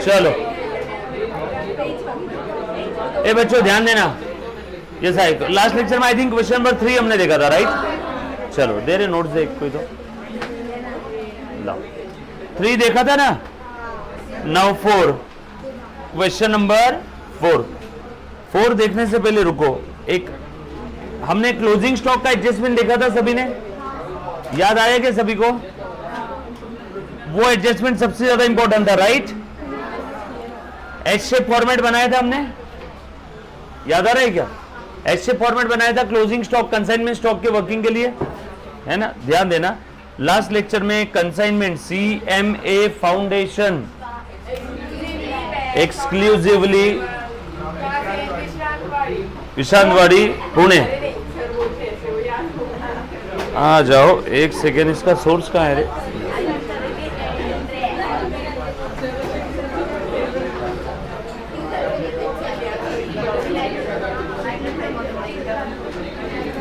चलो ए बच्चों ध्यान देना, ये साइड लास्ट लेक्चर में आई थिंक क्वेश्चन नंबर 3 हमने देखा था, राइट? चलो दे रहे नोट्स देख कोई तो लाओ, 3 देखा था ना, नाउ 4, क्वेश्चन नंबर 4 देखने से पहले रुको, एक हमने क्लोजिंग स्टॉक का एडजस्टमेंट देखा था, सभी ने याद आया क्या सभी को? वो एडजस्टमेंट सबसे ज्यादा इंपॉर्टेंट था, राइट? एच शेप फॉर्मेट बनाया था हमने, याद आ रहा है क्या? एच शेप फॉर्मेट बनाया था क्लोजिंग स्टॉक कंसाइनमेंट स्टॉक के वर्किंग के लिए, है ना? ध्यान देना, लास्ट लेक्चर में consignment CMA foundation exclusively Vishrantwadi Pune. आ जाओ एक सेकेंड, इसका सोर्स कहाँ है रे?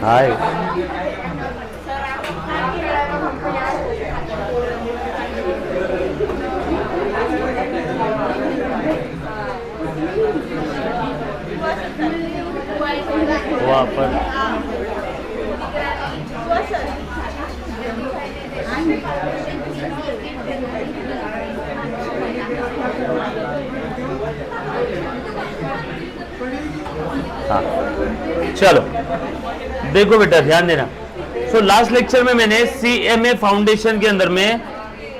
हाय वहाँ पर हाँ चलो देखो बेटा ध्यान देना। सो लास्ट लेक्चर में मैंने CMA फाउंडेशन के अंदर में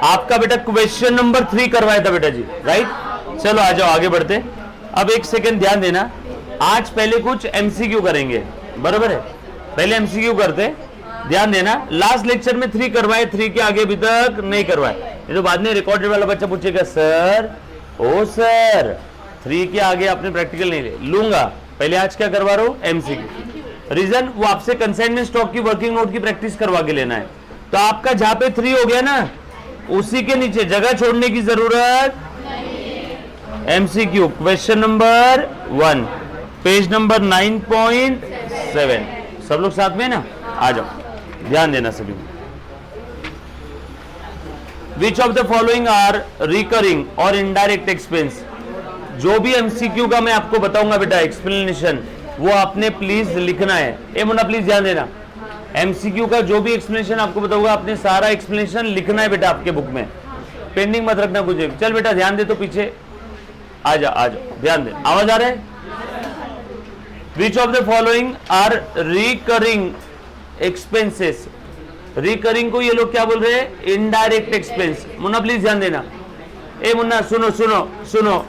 आपका बेटा क्वेश्चन नंबर 3 करवाया था बेटा जी, राइट? चलो आ जाओ आगे बढ़ते। अब एक सेकेंड ध्यान देना, आज पहले कुछ MCQ करेंगे, बराबर है? पहले MCQ करते, ध्यान देना। लास्ट लेक्चर में 3 करवाए, 3 के आगे अभी तक नहीं करवाए, ये तो बाद में रिकॉर्डेड वाला बच्चा पूछेगा सर ओ सर 3 के आगे आपने प्रैक्टिकल नहीं लूंगा, पहले आज क्या करवा रहा हूं? MCQ। रीजन वो आपसे कंसाइनमेंट स्टॉक की वर्किंग नोट की प्रैक्टिस करवा के लेना है। तो आपका जहां पे 3 हो गया ना, उसी के नीचे जगह छोड़ने की जरूरत नहीं। MCQ question number 1 page number 9.7, सब लोग साथ में ना? आ जाओ ध्यान देना सभी। Which of the following are recurring or indirect expense? जो भी MCQ का मैं आपको बताऊंगा बेटा एक्सप्लेनेशन, वो आपने प्लीज लिखना है। ए मुन्ना प्लीज ध्यान देना, MCQ का जो भी एक्सप्लेनेशन आपको बताऊंगा आपने सारा एक्सप्लेनेशन लिखना है बेटा आपके बुक में, पेंडिंग मत रखना कुछ। चल बेटा ध्यान दे, तो पीछे आ जा ध्यान दे, आवाज आ रहा है? Which of the following are recurring expenses? Recurring को ये लोग क्या बोल रहे हैं? Indirect expense. मुन्ना प्लीज ध्यान देना। ए मुन्ना सुनो सुनो सुनो,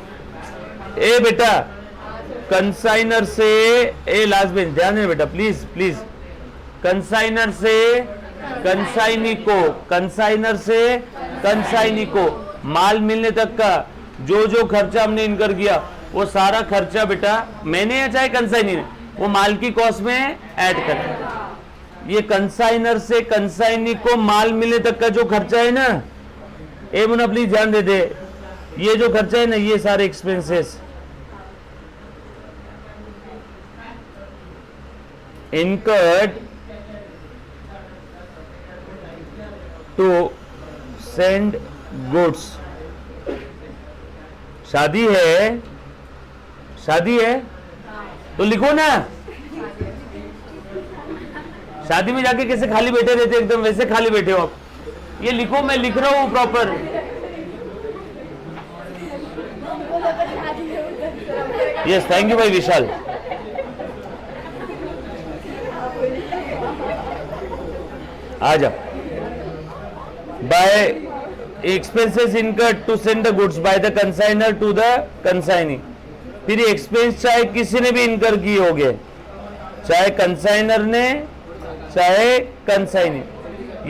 ए बेटा कंसाइनर से, ए लास्ट बेंच ध्यान देना बेटा प्लीज प्लीज, कंसाइनर से कंसाइनी को, कंसाइनर से कंसाइनी को माल मिलने तक का जो जो खर्चा हमने इनकर किया, वो सारा खर्चा बेटा मैंने या चाहे कंसाइनी ने, वो माल की कॉस्ट में ऐड कर। ये कंसाइनर से कंसाइनी को माल मिलने तक का जो खर्चा है ना, ए मुन्ना प्लीज ध्यान दे दे, ये जो खर्चा है ना, ये सारे expenses incurred to send goods। शादी है, शादी है तो लिखो ना। शादी में जाके कैसे खाली बैठे रहते, एकदम वैसे खाली बैठे हो आप। ये लिखो, मैं लिख रहा हूं प्रॉपर। यस थैंक यू भाई विशाल। आ जाओ। By expenses incurred to send the goods by the consignor to the consignee. फिर एक्सपेंस चाहे किसी ने भी इनकर किए होंगे, चाहे कंसाइनर ने चाहे कंसाइनी,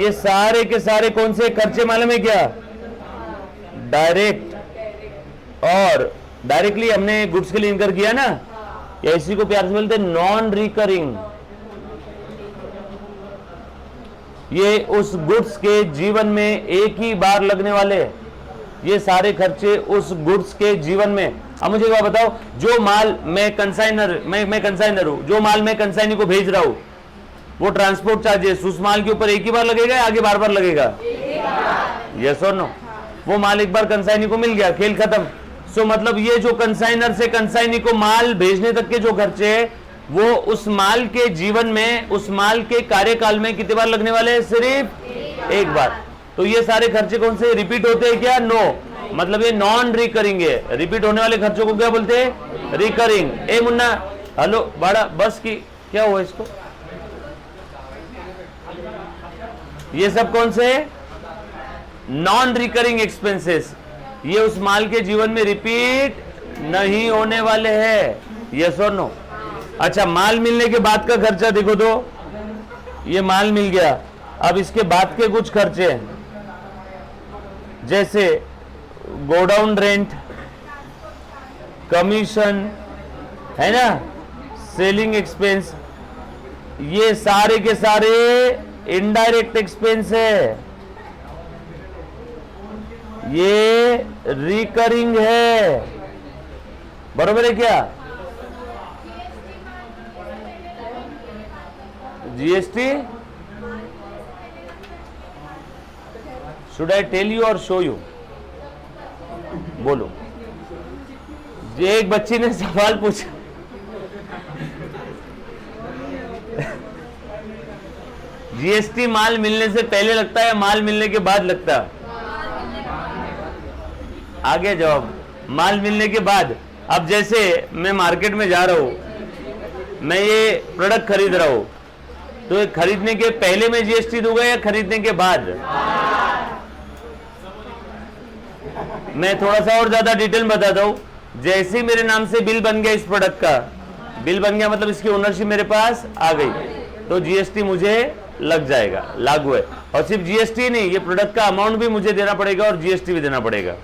ये सारे के सारे कौन से खर्चे मालूम है क्या? डायरेक्ट, और डायरेक्टली हमने गुड्स के लिए इनकर किया ना, या इसी को प्यार से बोलते हैं नॉन रिकरिंग। ये उस गुड्स के जीवन में एक ही बार लगने वाले, ये सारे खर्चे उस गुड्स के जीवन में। अब मुझे क्या बताओ, जो माल मैं कंसाइनर हूं, जो माल मैं कंसाइनी को भेज रहा हूं, वो ट्रांसपोर्ट चार्जेस उस माल के ऊपर एक ही बार लगेगा या आगे बार बार लगेगा? Yes or no? वो माल एक बार कंसाइनी को मिल गया, खेल खत्म। सो मतलब ये जो कंसाइनर से कंसाइनी को माल भेजने तक के जो खर्चे हैं वो उस माल के जीवन में, उस माल के कार्यकाल में कितने बार लगने वाले हैं? सिर्फ एक बार। तो ये सारे खर्चे कौन से रिपीट होते हैं क्या? नो। मतलब ये नॉन रिकरिंग है। रिपीट होने वाले खर्चों को क्या बोलते हैं? रिकरिंग। ए मुन्ना, हेलो बड़ा बस की क्या हुआ इसको? ये सब कौन से? Non recurring expenses. ये उस माल के जीवन में रिपीट नहीं होने वाले हैं। Yes or no? अच्छा, माल मिलने के बाद का खर्चा देखो तो, ये माल मिल गया, अब इसके बाद के कुछ खर्चे जैसे गोडाउन रेंट, कमीशन, है ना, सेलिंग एक्सपेंस, ये सारे के सारे इनडायरेक्ट एक्सपेंस है, ये रिकरिंग है। बरोबर है क्या? GST, should I tell you or show you? बोलो। ये एक बच्ची ने सवाल पूछा, जीएसटी माल मिलने से पहले लगता है, माल मिलने के बाद लगता है? आगे जवाब, माल मिलने के बाद। अब जैसे मैं मार्केट में जा रहा हूं, मैं ये प्रोडक्ट खरीद रहा हूं, तो ये खरीदने के पहले मैं जीएसटी दूंगा या खरीदने के बाद? मैं थोड़ा सा और ज्यादा डिटेल बताता हूं। जैसे ही मेरे नाम से बिल बन गया, इस प्रोडक्ट का बिल बन गया, मतलब इसकी ओनरशिप मेरे पास आ गई, तो जीएसटी मुझे लग जाएगा, लागू है। और सिर्फ जीएसटी नहीं, ये प्रोडक्ट का अमाउंट भी मुझे देना पड़ेगा और जीएसटी भी देना पड़ेगा।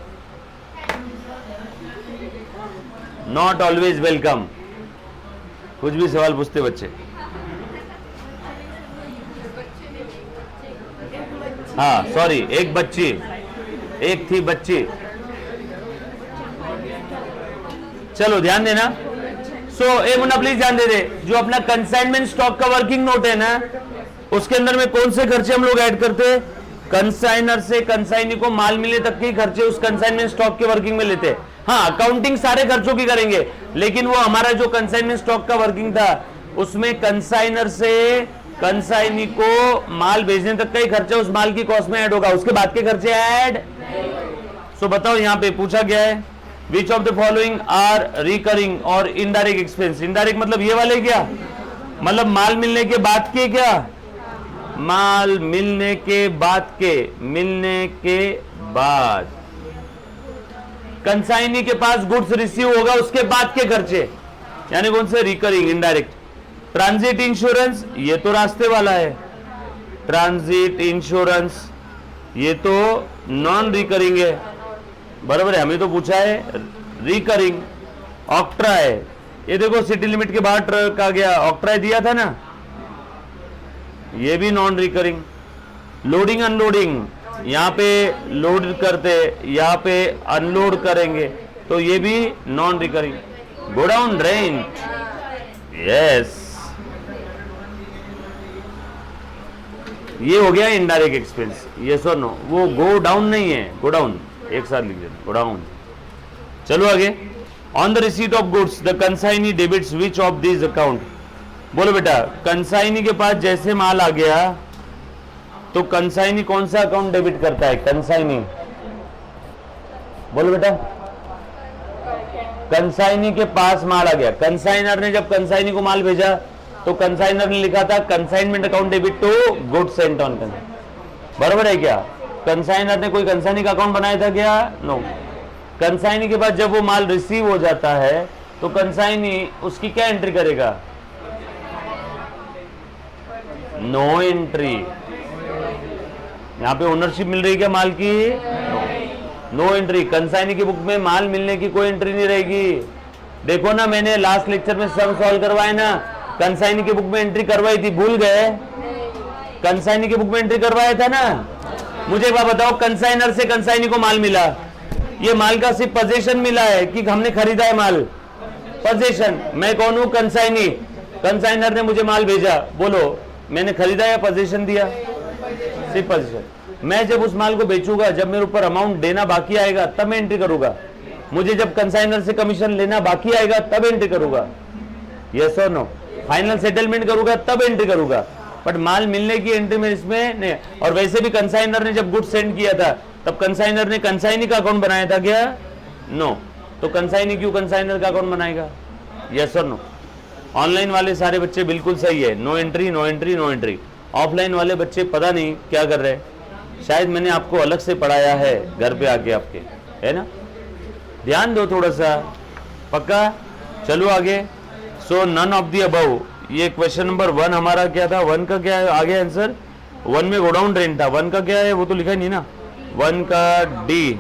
Not always welcome. कुछ भी सवाल पूछते बच्चे? हाँ सॉरी, एक बच्ची, एक थी बच्ची। चलो ध्यान देना। ए मुन्ना प्लीज ध्यान दे दे, जो अपना कंसाइनमेंट स्टॉक का वर्किंग नोट है ना, उसके अंदर में कौन से खर्चे हम लोग ऐड करते हैं? कंसाइनर से कंसाइनी को माल मिलने तक के खर्चे उस कंसाइनमेंट स्टॉक के वर्किंग में लेते हैं। हाँ, अकाउंटिंग सारे खर्चों की करेंगे, लेकिन वो हमारा जो कंसाइनमेंट स्टॉक का वर्किंग था, उसमें कंसाइनर से कंसाइनी को माल भेजने तक का ही खर्चा उस माल की कॉस्ट में ऐड होगा, उसके बाद के खर्चे ऐड। सो बताओ, यहां पे पूछा गया है which of the following are recurring or indirect expense. Indirect मतलब ये वाले क्या? मतलब माल मिलने के बाद के, क्या माल मिलने के बाद के, मिलने के बाद कंसाइनी के पास गुड्स रिसीव होगा, उसके बाद के खर्चे, यानी कौन से? Recurring, indirect. ट्रांजिट इंश्योरेंस, ये तो रास्ते वाला है। ट्रांजिट इंश्योरेंस ये तो नॉन रिकरिंग है, बराबर है, हमें तो पूछा है रिकरिंग। ऑक्ट्रा है, ये देखो सिटी लिमिट के बाहर ट्रक आ गया, ऑक्ट्रा दिया था ना, ये भी नॉन रिकरिंग। लोडिंग अनलोडिंग, यहां पे लोड करते, यहां पे अनलोड करेंगे, तो ये भी non recurring. Godown rent, yes, ये हो गया indirect expense. Yes or no? वो गो डाउन नहीं है, गो डाउन, एक साथ लिख देना, गो डाउन। चलो आगे। On the receipt of goods the consignee debits which of this account. बोलो बेटा, कंसाइनी के पास जैसे माल आ गया तो कंसाइनी कौन सा अकाउंट डेबिट करता है? कंसाइनी, बोलो बेटा। कंसाइनी के पास माल आ गया, कंसाइनर ने जब कंसाइनी को माल भेजा तो कंसाइनर ने लिखा था consignment account debit to goods sent on consignee. बराबर है क्या? कंसाइनर ने कोई कंसाइनी का अकाउंट बनाया था क्या? नो। कंसाइनी के बाद जब वो माल रिसीव हो जाता है तो कंसाइनी उसकी क्या एंट्री करेगा? No entry. यहां पे ओनरशिप मिल रही है क्या माल की? No entry. कंसाइनी की बुक में माल मिलने की कोई एंट्री नहीं रहेगी। देखो ना, मैंने लास्ट लेक्चर में सम सॉल्व करवाए ना, कंसाइनी की बुक में एंट्री करवाई थी, भूल गए? कंसाइनी की बुक में एंट्री करवाया था ना। मुझे एक बात बताओ, कंसाइनर से कंसाइनी को माल मिला, ये माल का सिर्फ पोजीशन मिला है कि हमने खरीदा है माल? पोजीशन। मैं कौन हूं? कंसाइनी। कंसाइनर ने मुझे माल भेजा, बोलो मैंने खरीदा या पोजीशन दिया? सिर्फ पोजीशन। मैं जब उस माल को बेचूंगा, जब मेरे ऊपर अमाउंट देना बाकी आएगा, तब मैं एंट्री करूंगा। मुझे जब कंसाइनर से कमीशन लेना बाकी आएगा तब एंट्री करूंगा, yes or no. Final settlement करूंगा तब एंट्री करूंगा, बट माल मिलने की एंट्री में इसमें नहीं। और वैसे भी कंसाइनर ने जब गुड्स सेंड किया था तब कंसाइनर ने कंसाइनी का अकाउंट बनाया था क्या? नो। तो कंसाइनी क्यों कंसाइनर का अकाउंट बनाएगा, यस और नो। ऑनलाइन वाले सारे बच्चे बिल्कुल सही है, no entry no entry no entry. Offline वाले बच्चे पता नहीं क्या कर रहे हैं, शायद मैंने आपको अलग से पढ़ाया है घर पे आके आपके, है ना। ध्यान दो थोड़ा सा, पक्का। चलो आगे। सो नन ऑफ दी अबव, ये क्वेश्चन नंबर 1 हमारा क्या था, 1 का क्या है आगे आंसर? 1 में गोडाउन रेंट था, 1 का क्या है वो तो लिखा नहीं ना, 1 का डी।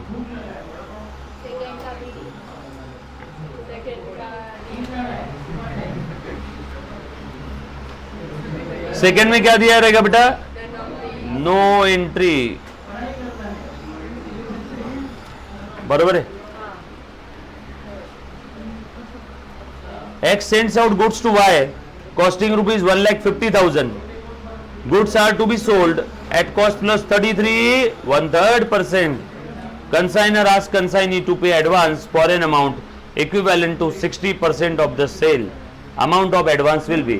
सेकेंड में क्या दिया रहेगा बेटा? नो एंट्री, बरोबर है। X sends out goods to Y costing rupees 1,50,000. Goods are to be sold at cost plus 33 1/3%. Consignor asks consignee to pay advance for an amount equivalent to 60% of the sale. Amount of advance will be.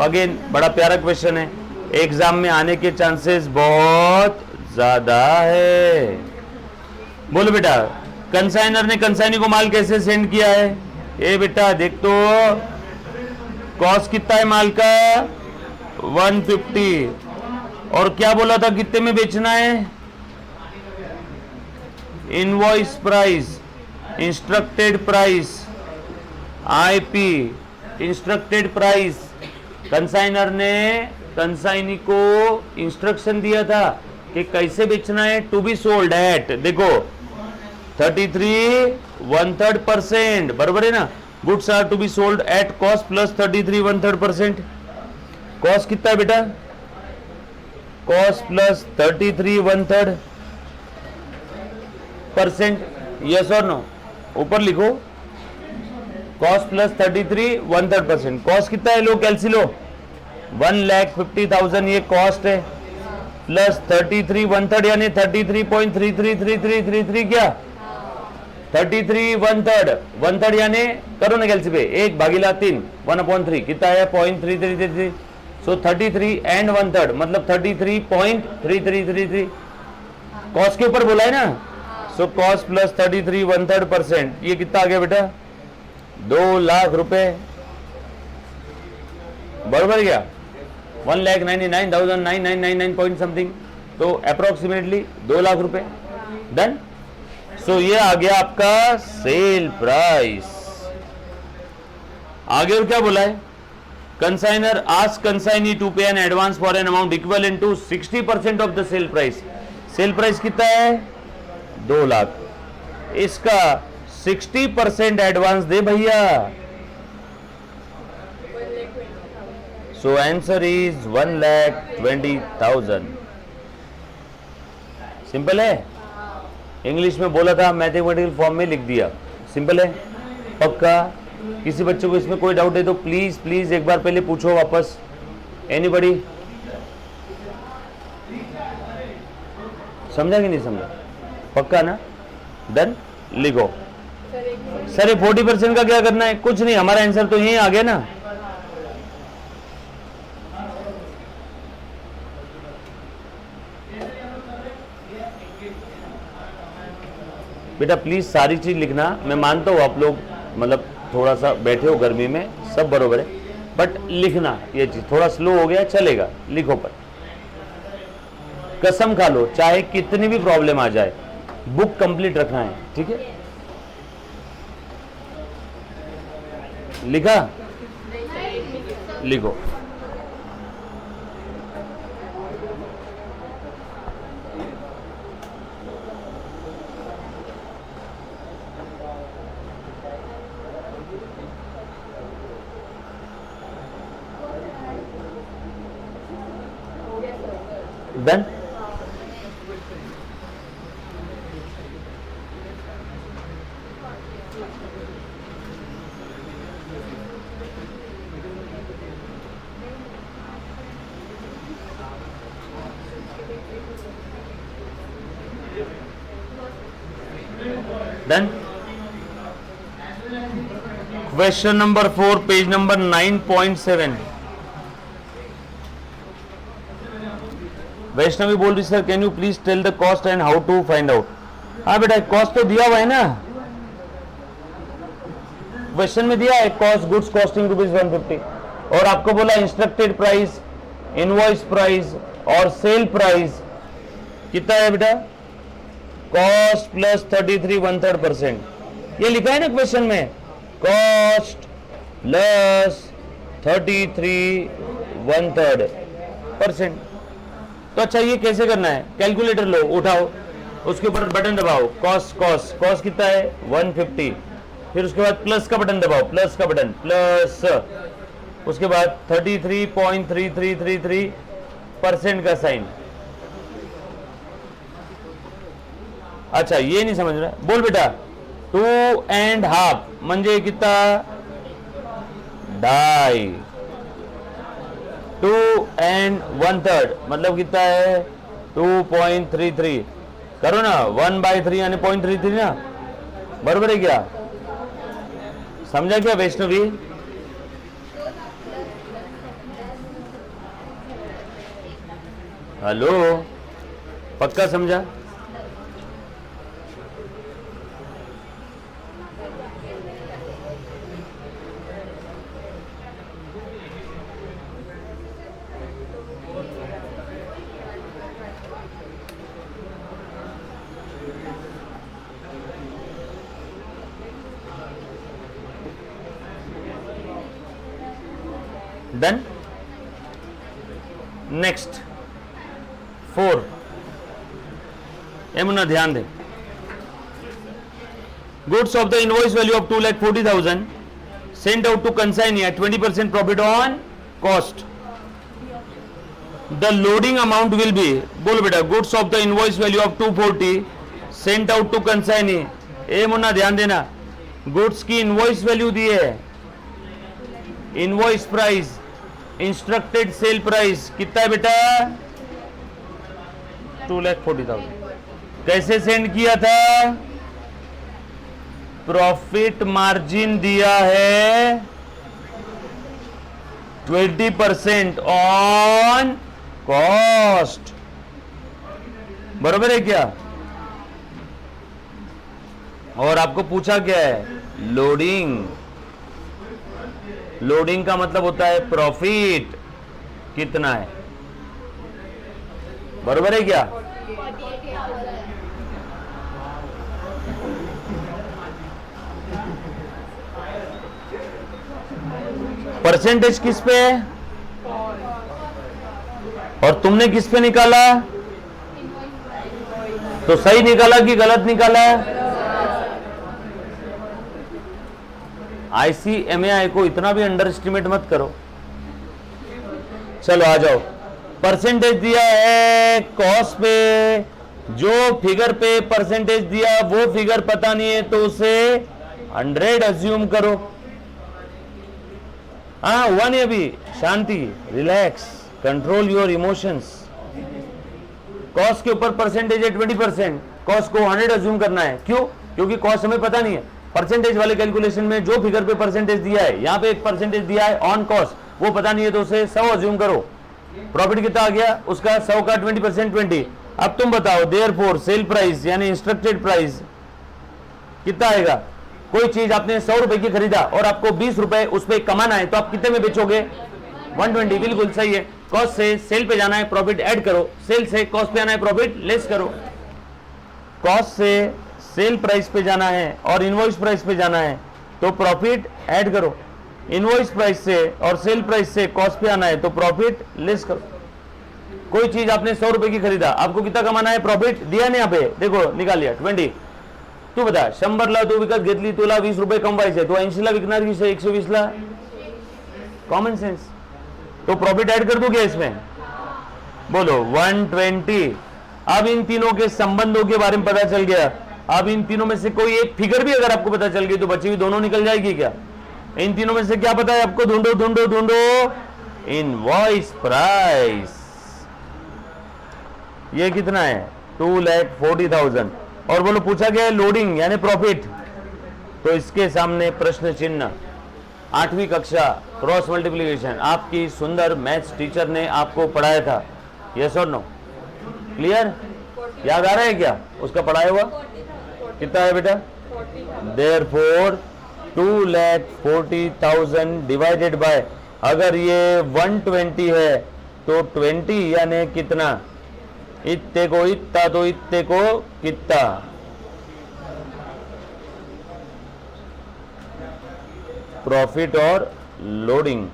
Again बड़ा प्यारा question है, exam में आने के chances बहुत ज्यादा है। बोलो बेटा, कंसाइनर ने कंसाइनी को माल कैसे सेंड किया है? ए बेटा देख तो, कॉस्ट कितना है माल का? 150। और क्या बोला था कितने में बेचना है? Invoice price, instructed price, IP, instructed price. Consignor ने कंसाइनी को इंस्ट्रक्शन दिया था कि कैसे बेचना है, टू बी सोल्ड एट, देखो 33 1/3%, बराबर है ना। Goods are to be sold at cost plus 33 1/3%। Cost कितना है बेटा? Cost plus 33 1/3%, yes or no. ऊपर लिखो कॉस्ट प्लस 33 1/3%। कॉस्ट कितना है? लो कैलसी लो, 1,50,000 ये कॉस्ट है, प्लस 33 1/3 यानी 33.333333 क्या? 33 1/3 यानी करो ना कैलसी पे, 1/3 1/3 कितना है? 0.3333। सो 33 एंड 1/3 मतलब 33.3333। कॉस्ट के ऊपर बोला है ना, सो कॉस्ट प्लस 33 1/3%, ये कितना आ गया बेटा? 2 लाख रुपए, बराबर क्या? 1,99,999 पॉइंट समथिंग, तो अप्रोक्सीमेटली 2 लाख रुपए। डन। सो ये आ गया आपका सेल प्राइस। आगे और क्या बोला है? Consignor ask consignee to pay an advance for an amount equivalent to 60% of the sale price. Sale price कितना है? 2 लाख। इसका 60% एडवांस दे भैया। So answer is 1,20,000। सिंपल है, इंग्लिश में बोला था, मैथमेटिकल फॉर्म में लिख दिया, सिंपल है, पक्का। किसी बच्चे को इसमें कोई डाउट है तो प्लीज प्लीज एक बार पहले पूछो वापस। एनीबडी समझा कि नहीं समझा? पक्का ना? डन। लिखो सर ये 40% का क्या करना है? कुछ नहीं, हमारा आंसर तो यही आ गया ना। बेटा प्लीज सारी चीज लिखना। मैं मानता हूँ आप लोग मतलब थोड़ा सा बैठे हो गर्मी में, सब बरोबर है, बट लिखना ये चीज थोड़ा स्लो हो गया, चलेगा, लिखो। पर कसम खा लो, चाहे कितनी भी प्रॉब्लम आ जाए, बुक कंप्लीट रखना है, ठीक है? लिखा? लिखो। Done? Done? Question number 4 page number 9.7। Vaishnavi बोल रही sir can you please tell the cost and how to find out. हाँ बेटा कॉस्ट तो दिया हुआ है ना, क्वेश्चन में दिया है कॉस्ट गुड्स कॉस्टिंग ₹150 और आपको बोला इंस्ट्रक्टेड प्राइस, इनवॉइस प्राइस और सेल प्राइस कितना है बेटा, कॉस्ट प्लस 33 1/3%। ये लिखा है ना क्वेश्चन में, कॉस्ट प्लस 33 1/3%। तो अच्छा ये कैसे करना है, कैलकुलेटर लो, उठाओ, उसके ऊपर बटन दबाओ, कॉस्ट कॉस्ट कॉस्ट कितना है 150, फिर उसके बाद प्लस का बटन दबाओ, प्लस का बटन प्लस, उसके बाद 33.3333% का साइन। अच्छा ये नहीं समझ रहा, बोल बेटा 2.5 म्हणजे कितना 2.5, 2 1/3 मतलब कितना है 2.33। करो ना 1/3 यानी 0.33 ना, बराबर है क्या, समझा क्या वैष्णवी? हेलो पक्का समझा? डन। नेक्स्ट 4 ये मुन्ना ध्यान दे, goods of the invoice value of 2,40,000 sent out to consignee at 20% profit on cost. The loading amount will be, बोलो बेटा goods of the invoice value of 240 sent out to consignee. ए मुन्ना ध्यान देना, goods की invoice value दी है, invoice price, instructed sale price कितना है बेटा 2,40,000। कैसे सेंड किया था, प्रॉफिट मार्जिन दिया है 20% ऑन कॉस्ट, बरोबर है क्या? और आपको पूछा क्या है, लोडिंग, लोडिंग का मतलब होता है प्रॉफिट कितना है, बरोबर है क्या? परसेंटेज किस पे है और तुमने किस पे निकाला, तो सही निकाला कि गलत निकाला? ICMAI को इतना भी अंडर एस्टिमेट मत करो। चलो आ जाओ, परसेंटेज दिया है कॉस्ट पे, जो फिगर पे परसेंटेज दिया वो फिगर पता नहीं है तो उसे 100 अज्यूम करो। हाँ हुआ नहीं अभी, शांति, relax, control your emotions. Cost के ऊपर परसेंटेज है 20%, कॉस्ट को 100 अज्यूम करना है, क्यों? क्योंकि कॉस्ट हमें पता नहीं है। परसेंटेज वाले कैलकुलेशन में जो फिगर पे परसेंटेज दिया है, यहां पे एक परसेंटेज दिया है ऑन कॉस्ट, वो पता नहीं है तो उसे 100 अज्यूम करो। प्रॉफिट कितना आ गया उसका, 100 का 20% 20। अब तुम बताओ देयरफॉर सेल प्राइस यानी इंस्ट्रक्टेड प्राइस कितना आएगा। कोई चीज आपने 100 रुपए की खरीदा और आपको 20 रुपए उस पर कमाना है, तो आप कितने में बेचोगे, 120। बिल्कुल सही है, कॉस्ट से सेल पे जाना है, प्रॉफिट ऐड करो, सेल से कॉस्ट पे आना है, प्रॉफिट लेस करो। कॉस्ट से सेल प्राइस पे जाना है और इनवॉइस प्राइस पे जाना है तो प्रॉफिट ऐड करो, इनवॉइस प्राइस से और सेल प्राइस से कॉस्ट पे आना है तो प्रॉफिट लेस करो। कोई चीज आपने 100 रुपए की खरीदा, आपको कितना कमाना है, प्रॉफिट दिया ना, यहाँ पे देखो निकाल लिया 20। तू बता 100 ला तू विकत घेतली, तुला 20 रुपये कमवायचे, तू 80 ला विकणार की 120 ला, कॉमन सेंस। तो प्रॉफिट ऐड कर दो क्या इसमें, बोलो 120। अब इन तीनों के संबंधों के बारे में पता चल गया। अब इन तीनों में से कोई एक फिगर भी अगर आपको पता चल गई तो बची हुई दोनों निकल जाएगी क्या? इन तीनों में से क्या पता है आपको, ढूंढो ढूंढो ढूंढो, इनवॉइस प्राइस ये कितना है 2,40,000। और बोलो पूछा गया है लोडिंग यानी प्रॉफिट, तो इसके सामने प्रश्न चिन्ह। 8वीं कक्षा क्रॉस मल्टीप्लिकेशन आपकी सुंदर मैथ्स टीचर ने आपको पढ़ाया था, यस और नो? क्लियर? याद आ रहा है क्या उसका पढ़ाया हुआ? कितना है बेटा? देयरफॉर 2,40,000 डिवाइडेड बाय, अगर ये 120 है तो 20 यानी कितना? इतने को इतना तो इतने को कितना? प्रॉफिट और लोडिंग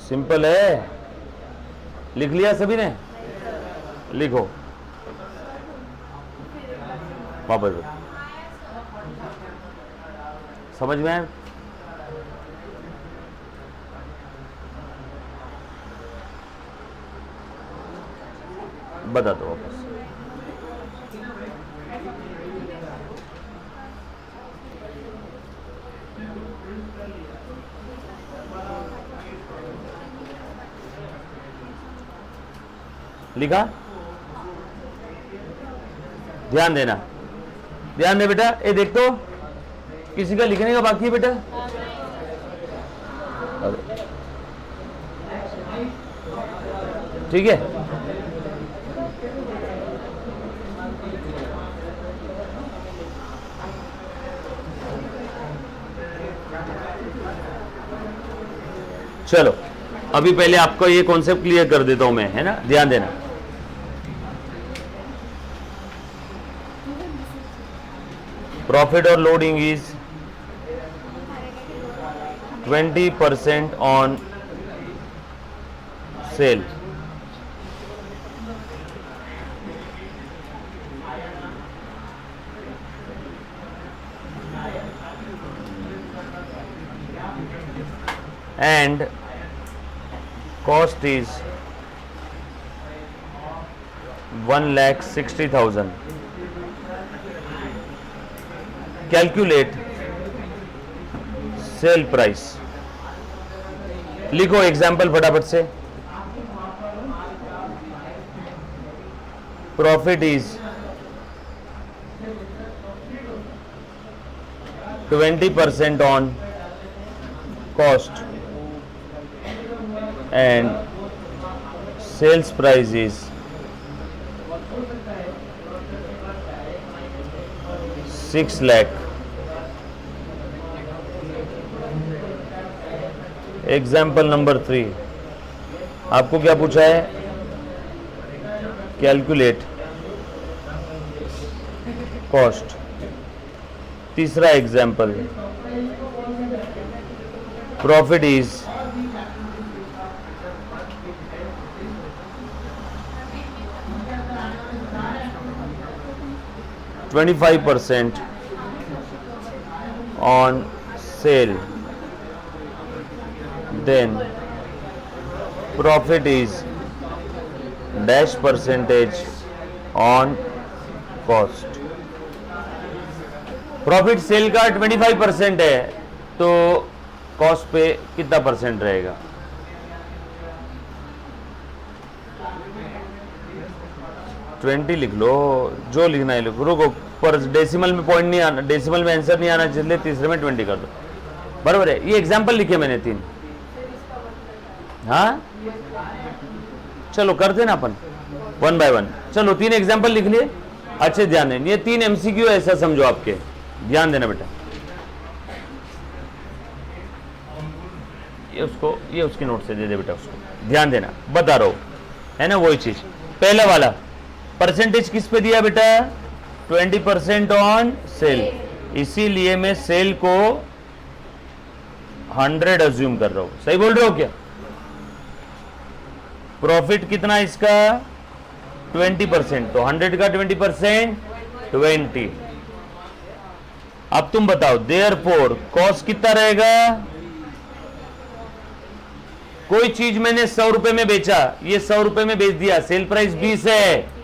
सिंपल है, लिख लिया सभी ने? लिखो वापस, समझ में आए? बता दो वापस। लिखा? ध्यान देना, ध्यान दे बेटा। ये देख तो किसी का लिखने का बाकी है बेटा? ठीक है, चलो अभी पहले आपको ये कॉन्सेप्ट क्लियर कर देता हूं मैं, है ना? ध्यान देना। प्रॉफिट और loading is 20% on sale, and cost is 1,60,000. Calculate sale price. लिखो एग्जाम्पल फटाफट से। Profit is 20% on cost and sales price is 6 lakh. Example number 3, आपको क्या पूछा है? Calculate cost. तीसरा example, profit is 25% on sale, then profit is dash percentage on cost. Profit sale का 25% है तो कॉस्ट पे कितना परसेंट रहेगा? ट्वेंटी लिख लो, जो लिखना है लिखो। रुको, पर डेसिमल में पॉइंट नहीं आना, डेसिमल में आंसर नहीं आना चाहिए, तीसरे में 20 कर दो। बराबर है, ये एग्जाम्पल लिखे मैंने 3। हाँ चलो कर देना अपन 1 बाय 1। चलो 3 एग्जाम्पल लिख लिए, अच्छे ध्यान देना। ये 3 MCQ ऐसा समझो आपके, ध्यान देना बेटा। ये उसकी नोट से दे दे बेटा उसको, ध्यान देना, बता रहा हूं, है ना? वही चीज। पहला वाला परसेंटेज किस पे दिया बेटा? 20% ऑन सेल, इसीलिए मैं सेल को 100 अज्यूम कर रहा हूं। सही बोल रहे हो क्या? प्रॉफिट कितना इसका? 20%, तो 100 का 20% 20। अब तुम बताओ, देयरफॉर कॉस्ट कितना रहेगा? कोई चीज मैंने 100 रुपए में बेचा, ये 100 रुपए में बेच दिया, सेल प्राइस 20 है,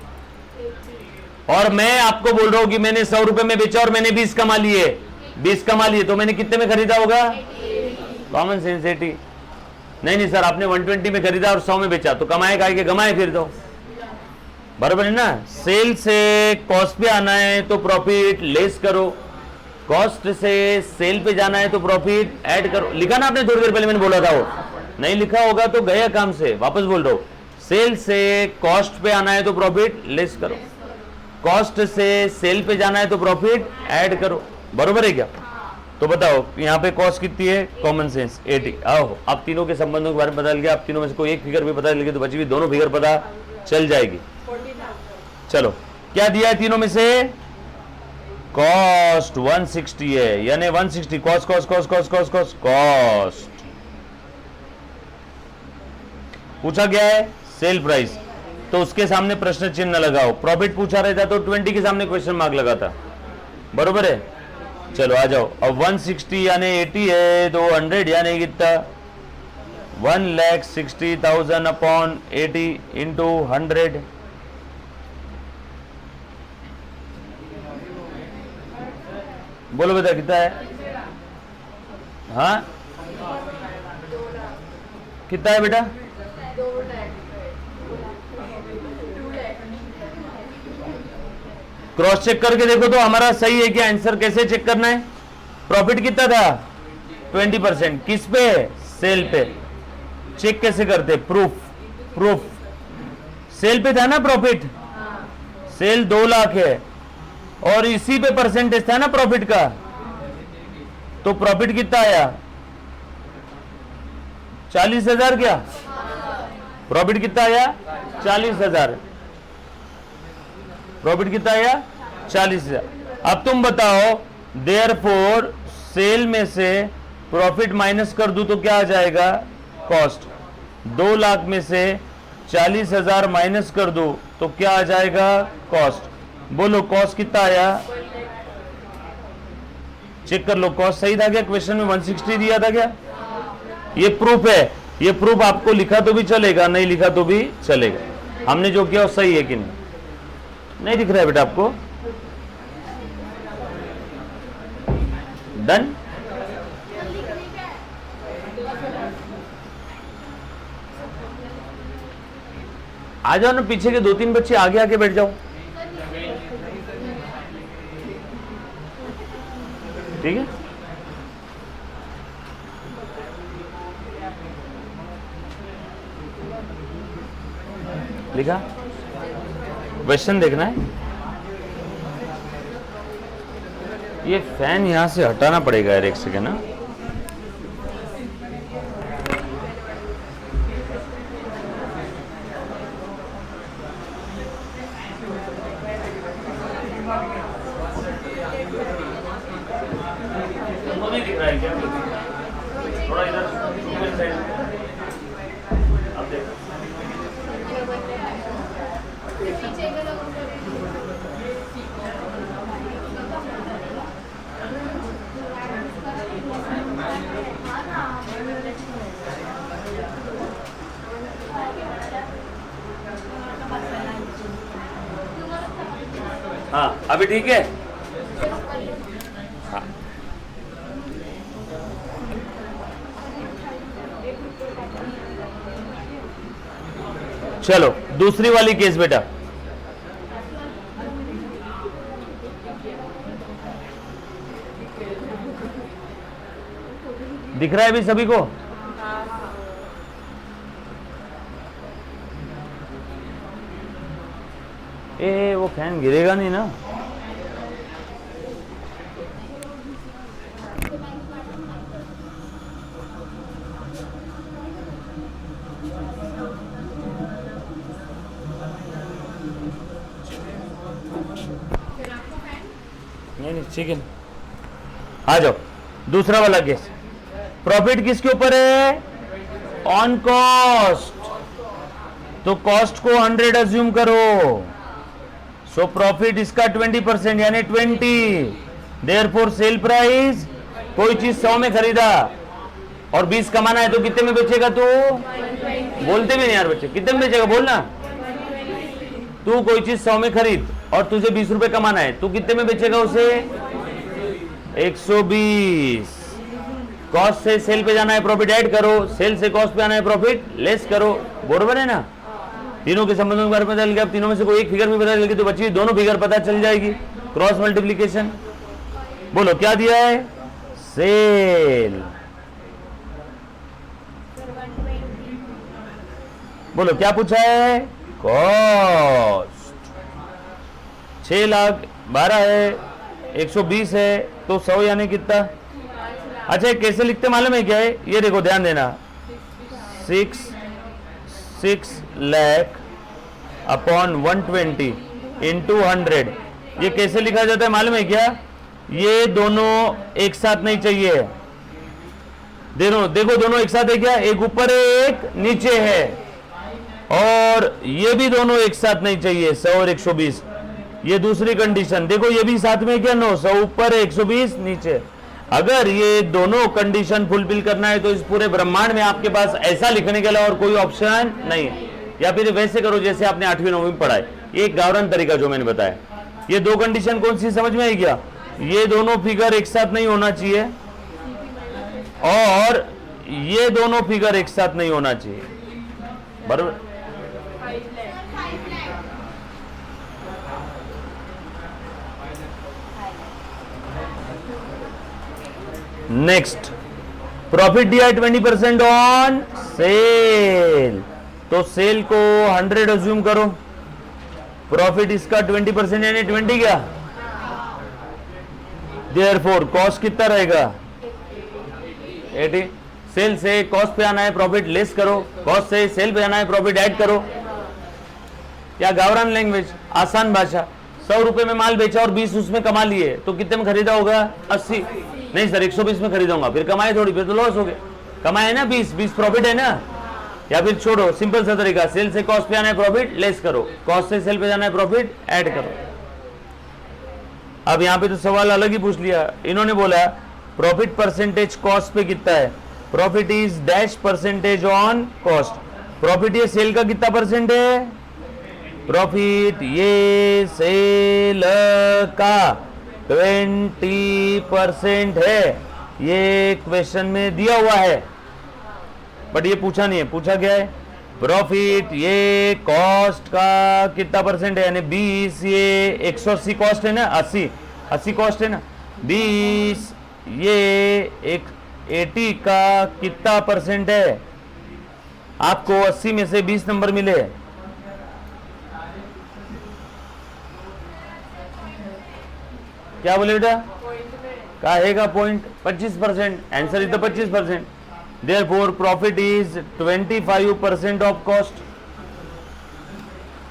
और मैं आपको बोल रहा हूं कि मैंने 100 रुपए में बेचा और मैंने 20 कमा लिए, 20 कमा लिए, तो मैंने कितने में खरीदा होगा? Common sense 80। नहीं सर, आपने 120 में खरीदा और 100 में बेचा, तो कमाए का गमाए फिर दो, बराबर है ना? सेल से कॉस्ट पे आना है तो प्रॉफिट लेस करो, कॉस्ट से सेल पे जाना है तो प्रॉफिट ऐड करो, लिखा ना आपने थोड़ी देर पहले, मैंने बोला था, वो नहीं लिखा होगा तो गया काम से, वापस बोल रहा हूं। सेल से कॉस्ट पे आना है तो प्रॉफिट लेस करो, कॉस्ट से सेल पे जाना है तो प्रॉफिट ऐड करो, बरोबर है क्या? तो बताओ यहाँ पे कॉस्ट कितनी है, कॉमन सेंस 80। आओ आप तीनों के संबंधों के बारे में बदल गया, आप तीनों में से कोई एक फिगर भी पता चल गया तो बची हुई दोनों फिगर पता चल जाएगी। चलो क्या दिया है तीनों में से, कॉस्ट 160 है, यानी 160 cost cost cost cost cost cost cost. पूछा गया है सेल प्राइस, तो उसके सामने प्रश्न चिन्ह लगाओ। प्रॉफिट पूछा रहता तो 20 के सामने क्वेश्चन मार्क लगाता, बरोबर है? चलो आ जाओ, अब 160 यानी 80 है तो 100 यानी कितना, 1,60,000 अपॉन 80 इंटू 100। बोलो बेटा कितना है, हाँ कितना है बेटा? क्रॉस चेक करके देखो तो हमारा सही है क्या आंसर? कैसे चेक करना है? प्रॉफिट कितना था, 20%, किस पे, सेल पे। चेक कैसे करते, प्रूफ, प्रूफ सेल पे था ना प्रॉफिट, सेल 2 लाख है और इसी पे परसेंटेज था ना प्रॉफिट का, तो प्रॉफिट कितना आया, 40,000 क्या? प्रॉफिट कितना आया, 40,000। प्रॉफिट कितना आया, 40,000। अब तुम बताओ, देयरफॉर सेल में से प्रॉफिट माइनस कर दूं तो क्या आ जाएगा, कॉस्ट। 2 लाख में से 40,000 माइनस कर दूं तो क्या आ जाएगा, कॉस्ट। बोलो कॉस्ट कितना आया, चेक कर लो, कॉस्ट सही था क्या? क्वेश्चन में 160 दिया था क्या? ये प्रूफ है, ये प्रूफ आपको लिखा तो भी चलेगा, नहीं लिखा तो भी चलेगा। हमने जो किया वो सही है कि नहीं दिख रहा है बेटा आपको? डन। आ जाओ ना, पीछे के 2-3 बच्चे आगे आगे बैठ जाओ, ठीक है? लिखा, क्वेश्चन देखना है। ये फैन यहां से हटाना पड़ेगा यार, एक सेकेंड ना। दिख रहा है क्या? थोड़ा इधर साइड आप देखो। हाँ अभी ठीक है। हाँ चलो दूसरी वाली केस बेटा, दिख रहा है अभी सभी को? ए वो फैन गिरेगा नहीं ना? नहीं ठीक है, आ जाओ दूसरा वाला केस। प्रॉफिट किसके ऊपर है, ऑन कॉस्ट, तो कॉस्ट को 100 अज्यूम करो, सो प्रॉफिट इसका 20% यानी 20। देयरफॉर सेल प्राइस, कोई चीज 100 में खरीदा और 20 कमाना है तो कितने में बेचेगा तू? बोलते भी नहीं यार बच्चे, कितने में बेचेगा बोलना। तू कोई चीज 100 में खरीद और तुझे 20 रुपए कमाना है, तू कितने में बेचेगा उसे? 120। कॉस्ट से सेल पे जाना है प्रॉफिट ऐड करो, सेल से कॉस्ट पे आना है प्रॉफिट लेस करो, बरोबर है ना? तीनों के संबंधों के बारे में बदल गया, तीनों में से कोई एक फिगर भी बदल गई तो बची दोनों फिगर पता चल जाएगी, क्रॉस मल्टीप्लीकेशन। बोलो क्या दिया है? सेल। बोलो क्या पूछा है? कॉस्ट। 6,12,000 है, 120 है, तो 100 यानी कितना? अच्छा कैसे लिखते मालूम है क्या है? ये देखो ध्यान देना, 6 लाख अपॉन 120 इंटू 100, ये कैसे लिखा जाता है मालूम है क्या? ये दोनों एक साथ नहीं चाहिए, देखो दोनों एक साथ है क्या? एक ऊपर है एक नीचे है, और ये भी दोनों एक साथ नहीं चाहिए, 100 और 120। ये दूसरी कंडीशन देखो, ये भी साथ में क्या? 100 ऊपर है 120 नीचे। अगर ये दोनों कंडीशन फुलफिल करना है तो इस पूरे ब्रह्मांड में आपके पास ऐसा लिखने के लिए और कोई ऑप्शन नहीं है। या फिर वैसे करो जैसे आपने 8वीं 9वीं में पढ़ा है, एक गावरान तरीका जो मैंने बताया। ये दो कंडीशन कौन सी समझ में आई क्या? ये दोनों फिगर एक साथ नहीं होना चाहिए, और ये दोनों फिगर एक साथ नहीं होना चाहिए, बराबर? नेक्स्ट, प्रॉफिट दिया 20% ऑन सेल, तो सेल को 100 अज्यूम करो, प्रॉफिट इसका 20% यानी 20 क्या? देयरफॉर कॉस्ट कितना रहेगा? 80। सेल से कॉस्ट पे आना है, प्रॉफिट लेस करो, कॉस्ट से सेल पे आना है, प्रॉफिट ऐड करो। या गावरान लैंग्वेज, आसान भाषा, 100 रुपए में माल बेचा और 20 उसमें कमा लिए, तो कितने में खरीदा होगा? 80। नहीं सर 120 में खरीदूंगा, फिर कमाए थोड़ी, फिर तो लॉस हो गया। कमाए ना 20 प्रॉफिट है ना। या फिर छोड़ो, सिंपल सा तरीका, सेल से कॉस्ट पे आना है, प्रॉफिट लेस करो, कॉस्ट से सेल पे जाना है, प्रॉफिट ऐड करो। अब यहाँ पे तो सवाल अलग ही पूछ लिया, इन्होंने बोला प्रॉफिट परसेंटेज कॉस्ट पे कितना है? Profit is dash percentage on cost. Profit ये सेल का कितना परसेंट है? प्रॉफिट ये सेल का 20% है। ये क्वेश्चन में दिया हुआ है, बट ये पूछा नहीं है। पूछा क्या है? प्रॉफिट ये कॉस्ट का कितना परसेंट है, यानी 20, ये 180 कॉस्ट है ना, 80 कॉस्ट है ना, 20 ये 80 का कितना परसेंट है? आपको 80 में से 20 नंबर मिले, क्या बोले बेटा? कहेगा point 25%, answer is the 25%। Therefore, profit is 25% of cost.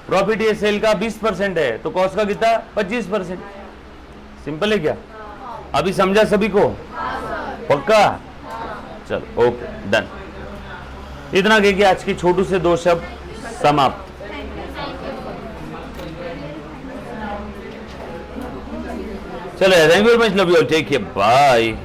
Profit ये सेल का 20% है, तो कॉस्ट का कितना? 25%। सिंपल है क्या? अभी समझा सभी को? पक्का? चलो ओके डन। इतना कह के आज की छोटू से 2 शब्द समाप्त। चलो thank you very much, love you all, take care, bye.